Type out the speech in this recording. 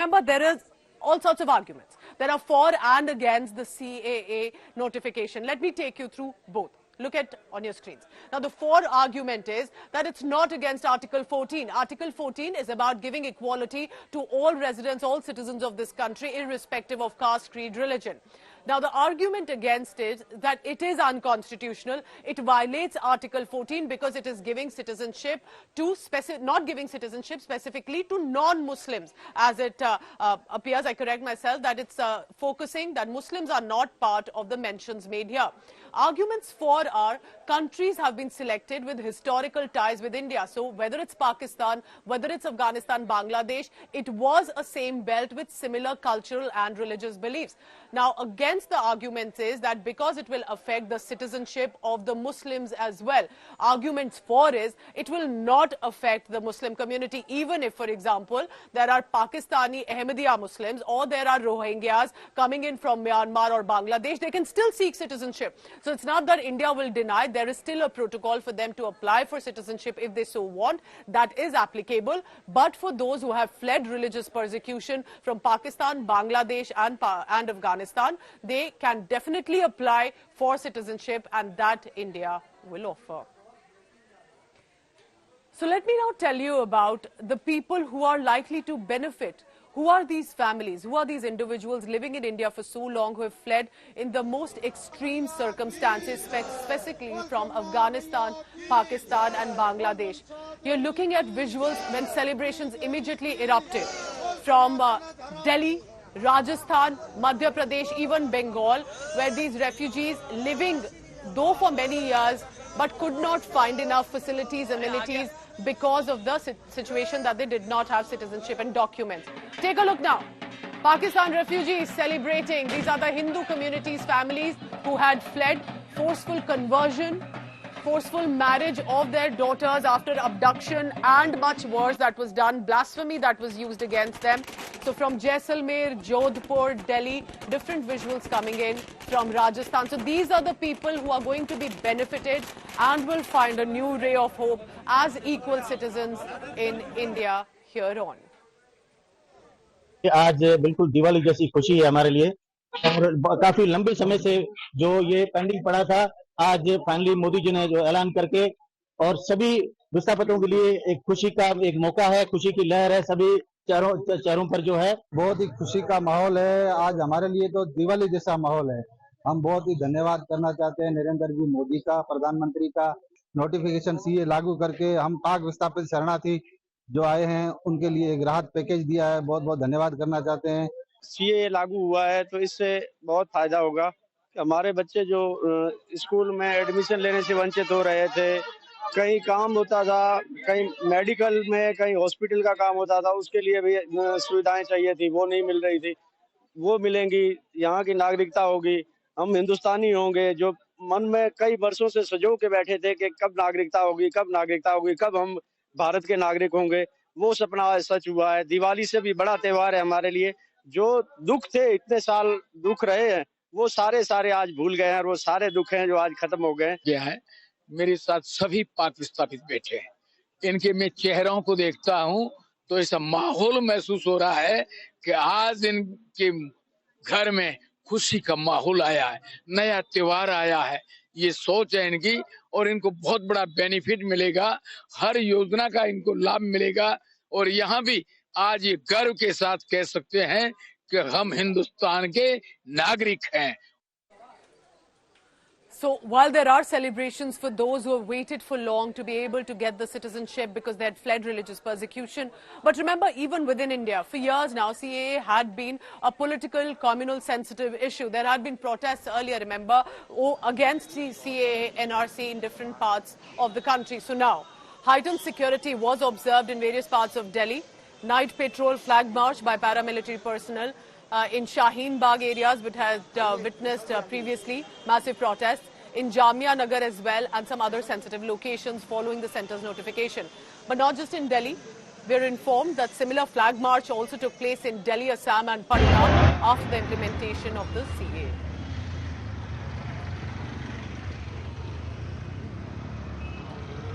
Remember, there is all sorts of arguments. There are for and against the CAA notification. Let me take you through both. Look at on your screens. Now, the for argument is that it's not against Article 14. Article 14 is about giving equality to all residents, all citizens of this country, irrespective of caste, creed, religion. Now, the argument against it is that it is unconstitutional. It violates Article 14 because it is giving citizenship to not giving citizenship specifically to non-Muslims. As it appears, I correct myself, that it's focusing that Muslims are not part of the mentions made here. Arguments for are countries have been selected with historical ties with India. So whether it's Pakistan, whether it's Afghanistan, Bangladesh, it was a same belt with similar cultural and religious beliefs. Now, against the argument is that because it will affect the citizenship of the Muslims as well. Arguments for is it will not affect the Muslim community, even if, for example, there are Pakistani Ahmadiyya Muslims or there are Rohingyas coming in from Myanmar or Bangladesh, they can still seek citizenship. So it's not that India will deny. There is still a protocol for them to apply for citizenship if they so want. That is applicable. But for those who have fled religious persecution from Pakistan, Bangladesh and Afghanistan, they can definitely apply for citizenship, and that India will offer. So let me now tell you about the people who are likely to benefit. Who are these families? Who are these individuals living in India for so long who have fled in the most extreme circumstances, specifically from Afghanistan, Pakistan and Bangladesh? You're looking at visuals when celebrations immediately erupted from Delhi, Rajasthan, Madhya Pradesh, even Bengal, where these refugees living, though for many years, but could not find enough facilities, amenities, because of the situation that they did not have citizenship and documents. Take a look now. Pakistan refugees celebrating. These are the Hindu communities, families who had fled, forceful conversion, forceful marriage of their daughters after abduction and much worse that was done, blasphemy that was used against them. So from Jaisalmer, Jodhpur, Delhi, different visuals coming in from Rajasthan. So these are the people who are going to be benefited and will find a new ray of hope as equal citizens in India here on. आज बिल्कुल दिवाली जैसी खुशी है हमारे लिए और काफी लंबे समय से जो ये पेंडिंग पड़ा था, आज फाइनली मोदी जी ने जो ऐलान करके और सभी विस्थापितों के लिए एक खुशी का एक मौका है, खुशी की लहर है, सभी चेहरों पर जो है बहुत ही खुशी का माहौल है। आज हमारे लिए तो दिवाली जैसा माहौल है। हम बहुत ही धन्यवाद करना चाहते हैं नरेंद्र जी मोदी का, प्रधानमंत्री का। नोटिफिकेशन सीए लागू करके हम पाक विस्थापित शरणार्थी जो आए हैं उनके लिए एक राहत पैकेज दिया है, बहुत बहुत धन्यवाद करना चाहते हैं। सीए लागू हुआ है तो इससे बहुत फायदा होगा। हमारे बच्चे जो स्कूल में एडमिशन लेने से वंचित हो रहे थे, कहीं काम होता था, कहीं मेडिकल में, कहीं हॉस्पिटल का काम होता था, उसके लिए भी सुविधाएं चाहिए थी, वो नहीं मिल रही थी, वो मिलेंगी। यहाँ की नागरिकता होगी, हम हिंदुस्तानी होंगे। जो मन में कई वर्षों से सजो के बैठे थे कि कब नागरिकता होगी, कब नागरिकता होगी, कब हम भारत के नागरिक होंगे, वो सपना सच हुआ है। दिवाली से भी बड़ा त्योहार है हमारे लिए। जो दुख थे, इतने साल दुख रहे हैं, वो सारे आज भूल गए हैं और वो सारे दुख हैं जो आज खत्म हो गए हैं। मेरे साथ सभी पाक विस्थापित बैठे हैं। इनके मैं चेहरों को देखता हूं तो ऐसा माहौल महसूस हो रहा है कि आज इनके घर में खुशी का माहौल आया है, नया त्योहार आया है। ये सोच है इनकी और इनको बहुत बड़ा बेनिफिट मिलेगा, हर योजना का इनको लाभ मिलेगा। और यहाँ भी आज ये गर्व के साथ कह सकते हैं कि हम हिंदुस्तान के नागरिक हैं। So while there are celebrations for those who have waited for long to be able to get the citizenship because they had fled religious persecution, but remember, even within India, for years now, CAA had been a political, communal, sensitive issue. There had been protests earlier, remember, against CAA, NRC in different parts of the country. So now, heightened security was observed in various parts of Delhi. Night patrol, flag march by paramilitary personnel in Shaheen Bagh areas, which had witnessed previously massive protests in Jamia Nagar as well, and some other sensitive locations following the centre's notification. But not just in Delhi, we're informed that similar flag march also took place in Delhi, Assam and Patna after the implementation of the CAA.